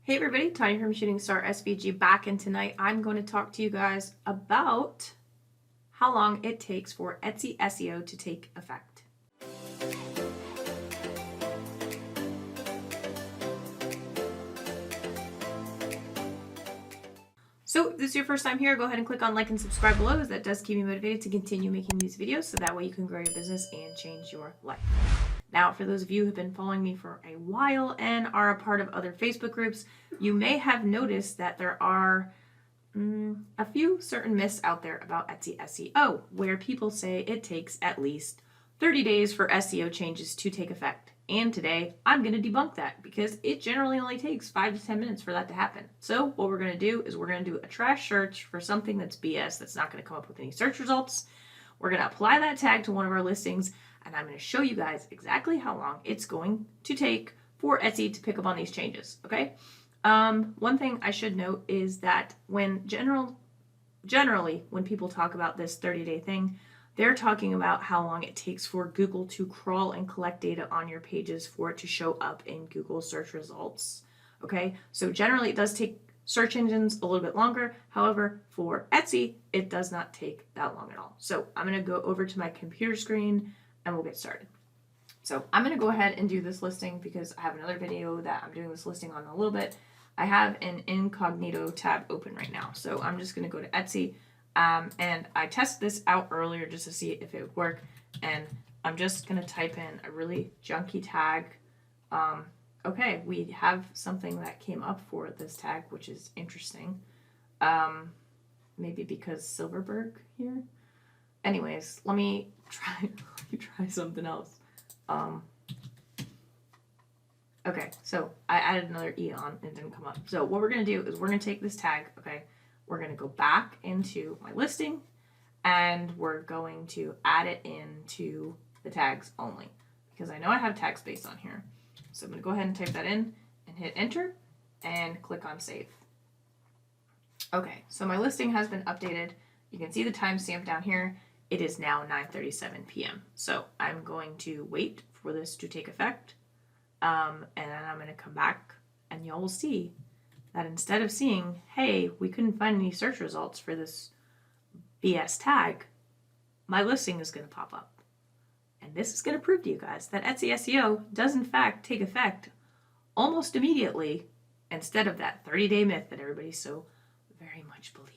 Hey everybody, Tanya from Shooting Star SVG back, and tonight I'm going to talk to you guys about how long it takes for Etsy SEO to take effect. So if this is your first time here, go ahead and click on like and subscribe below, as that does keep me motivated to continue making these videos, so that way you can grow your business and change your life. Now, for those of you who have been following me for a while and are a part of other Facebook groups, you may have noticed that there are a few certain myths out there about Etsy SEO, where people say it takes at least 30 days for SEO changes to take effect. And today, I'm going to debunk that, because it generally only takes 5 to 10 minutes for that to happen. So what we're going to do is we're going to do a trash search for something that's BS, that's not going to come up with any search results. We're going to apply that tag to one of our listings, and I'm going to show you guys exactly how long it's going to take for Etsy to pick up on these changes, okay? One thing I should note is that when generally when people talk about this 30-day thing, they're talking about how long it takes for Google to crawl and collect data on your pages for it to show up in Google search results, okay? So generally it does take search engines a little bit longer. However, for Etsy, it does not take that long at all. So I'm going to go over to my computer screen and we'll get started. So I'm going to go ahead and do this listing because I have another video that I'm doing this listing on in a little bit. I have an incognito tab open right now. So I'm just going to go to Etsy, and I tested this out earlier just to see if it would work. And I'm just going to type in a really junky tag. Okay, we have something that came up for this tag, which is interesting. Maybe because Silverberg here. Anyways, let me try something else. Okay, so I added another E on and it didn't come up. So what we're going to do is we're going to take this tag, okay, we're going to go back into my listing and we're going to add it into the tags only, because I know I have tag space on here. So I'm going to go ahead and type that in and hit enter and click on save. Okay, so my listing has been updated. You can see the timestamp down here. It is now 9:37 p.m. So I'm going to wait for this to take effect. And then I'm going to come back and y'all will see that instead of seeing, hey, we couldn't find any search results for this BS tag, my listing is going to pop up. And this is going to prove to you guys that Etsy SEO does in fact take effect almost immediately, instead of that 30-day myth that everybody so very much believes.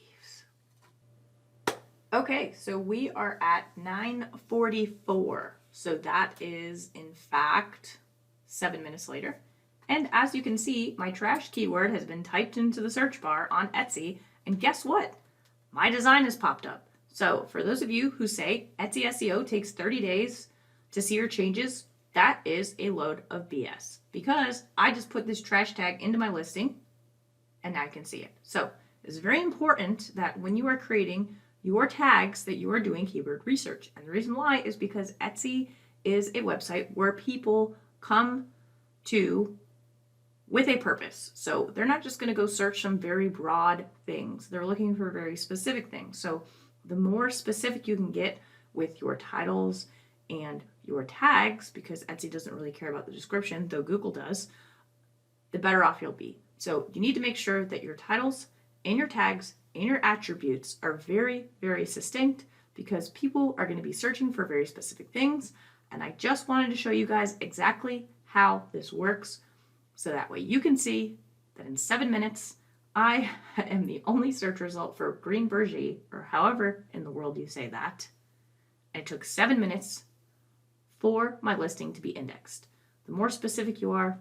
Okay, so we are at 9:44. So that is in fact 7 minutes later. And as you can see, my trash keyword has been typed into the search bar on Etsy, and guess what? My design has popped up. So for those of you who say Etsy SEO takes 30 days to see your changes, that is a load of BS, because I just put this trash tag into my listing and now I can see it. So it's very important that when you are creating your tags that you are doing keyword research. And the reason why is because Etsy is a website where people come to with a purpose. So they're not just going to go search some very broad things. They're looking for very specific things. So the more specific you can get with your titles and your tags, because Etsy doesn't really care about the description, though Google does, the better off you'll be. So you need to make sure that your titles and your tags and your attributes are very, very succinct, because people are going to be searching for very specific things. And I just wanted to show you guys exactly how this works, so that way you can see that in 7 minutes, I am the only search result for green bourgeois, or however in the world you say that. And it took 7 minutes for my listing to be indexed. The more specific you are,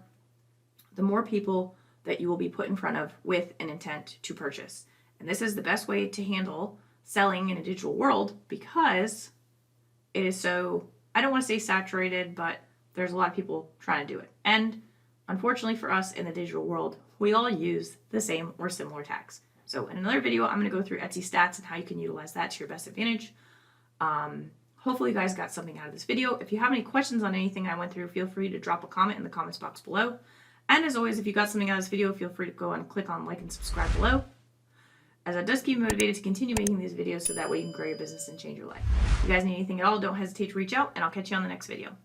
the more people that you will be put in front of with an intent to purchase. And this is the best way to handle selling in a digital world, because it is so, I don't want to say saturated, but there's a lot of people trying to do it. And unfortunately for us in the digital world, we all use the same or similar tags. So in another video, I'm going to go through Etsy stats and how you can utilize that to your best advantage. Hopefully you guys got something out of this video. If you have any questions on anything I went through, feel free to drop a comment in the comments box below. And as always, if you got something out of this video, feel free to go and click on like and subscribe below, as that does keep me motivated to continue making these videos, so that way you can grow your business and change your life. If you guys need anything at all, don't hesitate to reach out, and I'll catch you on the next video.